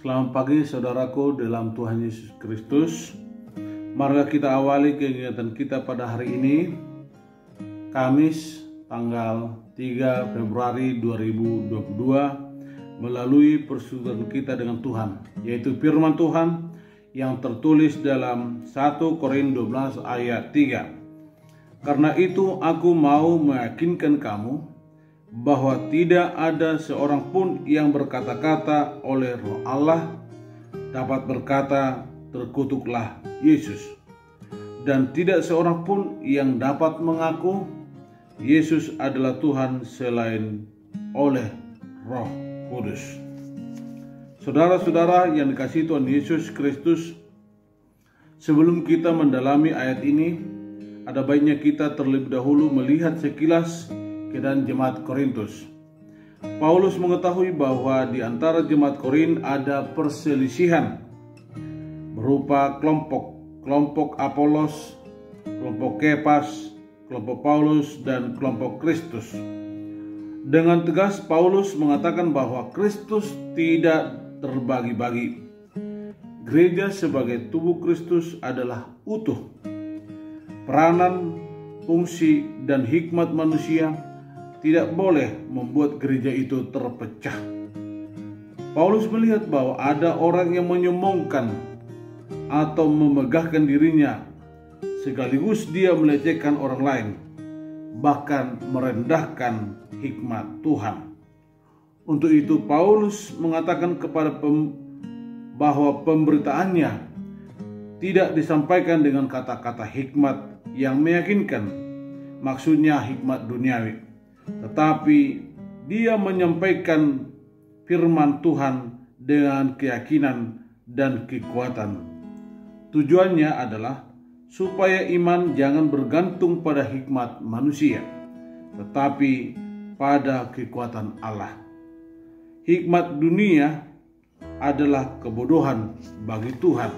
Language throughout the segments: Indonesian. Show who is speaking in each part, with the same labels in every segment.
Speaker 1: Selamat pagi saudaraku dalam Tuhan Yesus Kristus. Mari kita awali kegiatan kita pada hari ini, Kamis tanggal 3 Februari 2022, melalui persekutuan kita dengan Tuhan, yaitu firman Tuhan yang tertulis dalam 1 Korintus 12 ayat 3. Karena itu aku mau meyakinkan kamu bahwa tidak ada seorang pun yang berkata-kata oleh Roh Allah dapat berkata, terkutuklah Yesus. Dan tidak seorang pun yang dapat mengaku Yesus adalah Tuhan selain oleh Roh Kudus. Saudara-saudara yang dikasihi Tuhan Yesus Kristus, sebelum kita mendalami ayat ini, ada baiknya kita terlebih dahulu melihat sekilas keadaan jemaat Korintus. Paulus mengetahui bahwa di antara jemaat Korintus ada perselisihan berupa kelompok Apolos, kelompok Kepas, kelompok Paulus, dan kelompok Kristus. Dengan tegas Paulus mengatakan bahwa Kristus tidak terbagi-bagi. Gereja sebagai tubuh Kristus adalah utuh. Peranan, fungsi, dan hikmat manusia tidak boleh membuat gereja itu terpecah. Paulus melihat bahwa ada orang yang menyombongkan atau memegahkan dirinya, sekaligus dia melecehkan orang lain, bahkan merendahkan hikmat Tuhan. Untuk itu Paulus mengatakan bahwa pemberitaannya tidak disampaikan dengan kata-kata hikmat yang meyakinkan, maksudnya hikmat duniawi, tetapi dia menyampaikan firman Tuhan dengan keyakinan dan kekuatan. Tujuannya adalah supaya iman jangan bergantung pada hikmat manusia, tetapi pada kekuatan Allah. Hikmat dunia adalah kebodohan bagi Tuhan.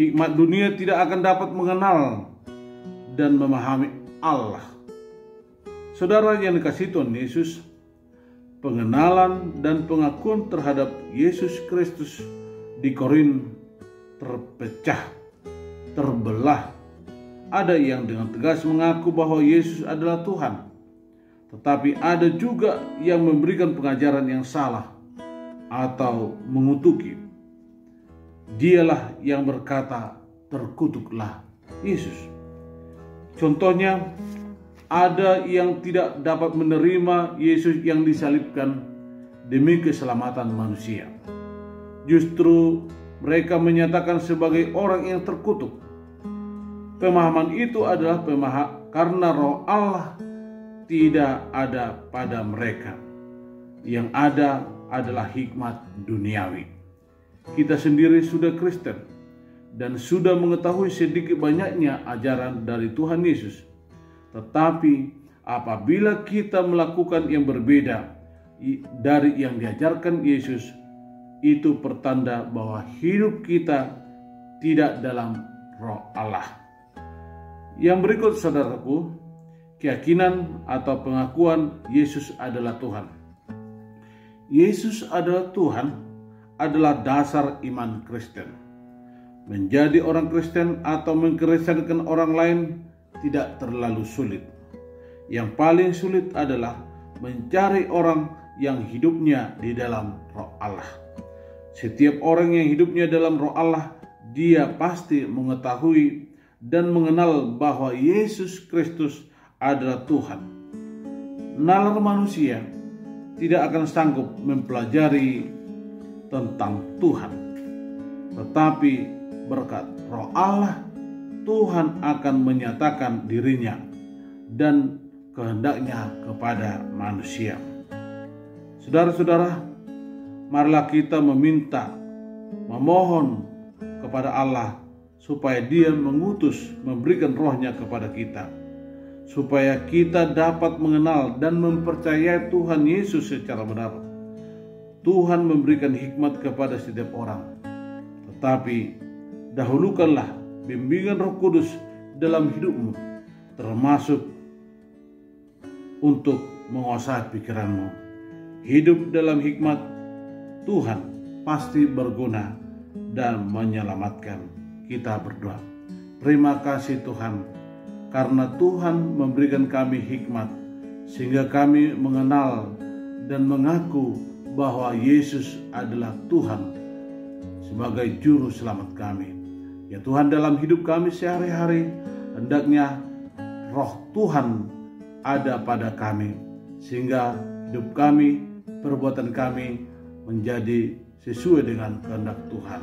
Speaker 1: Hikmat dunia tidak akan dapat mengenal dan memahami Allah. Saudara yang dikasihi Tuhan Yesus, pengenalan dan pengakuan terhadap Yesus Kristus di Korintus terpecah, terbelah. Ada yang dengan tegas mengaku bahwa Yesus adalah Tuhan, tetapi ada juga yang memberikan pengajaran yang salah atau mengutuki. Dialah yang berkata, terkutuklah Yesus. Contohnya, ada yang tidak dapat menerima Yesus yang disalibkan demi keselamatan manusia. Justru mereka menyatakan sebagai orang yang terkutuk. Pemahaman itu adalah karena Roh Allah tidak ada pada mereka. Yang ada adalah hikmat duniawi. Kita sendiri sudah Kristen dan sudah mengetahui sedikit banyaknya ajaran dari Tuhan Yesus. Tetapi apabila kita melakukan yang berbeda dari yang diajarkan Yesus, itu pertanda bahwa hidup kita tidak dalam Roh Allah. Yang berikut saudaraku, keyakinan atau pengakuan Yesus adalah Tuhan. Yesus adalah Tuhan adalah dasar iman Kristen. Menjadi orang Kristen atau mengkristenkan orang lain tidak terlalu sulit. Yang paling sulit adalah mencari orang yang hidupnya di dalam Roh Allah. Setiap orang yang hidupnya dalam Roh Allah, dia pasti mengetahui dan mengenal bahwa Yesus Kristus adalah Tuhan. Nalar manusia tidak akan sanggup mempelajari tentang Tuhan, tetapi berkat Roh Allah, Tuhan akan menyatakan dirinya dan kehendaknya kepada manusia. Saudara-saudara, marilah kita memohon kepada Allah supaya Dia memberikan Roh-Nya kepada kita, supaya kita dapat mengenal dan mempercayai Tuhan Yesus secara benar. Tuhan memberikan hikmat kepada setiap orang, tetapi dahulukanlah bimbingan Roh Kudus dalam hidupmu, termasuk untuk menguasai pikiranmu. Hidup dalam hikmat Tuhan pasti berguna dan menyelamatkan. Kita berdoa. Terima kasih Tuhan, karena Tuhan memberikan kami hikmat sehingga kami mengenal dan mengaku bahwa Yesus adalah Tuhan sebagai juru selamat kami. Ya Tuhan, dalam hidup kami sehari-hari hendaknya roh Tuhan ada pada kami, sehingga hidup kami, perbuatan kami menjadi sesuai dengan kehendak Tuhan.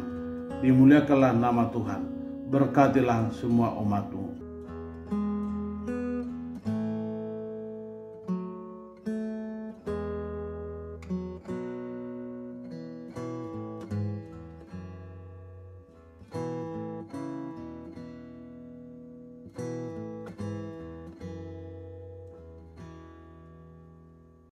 Speaker 1: Dimuliakanlah nama Tuhan, berkatilah semua umat-Mu.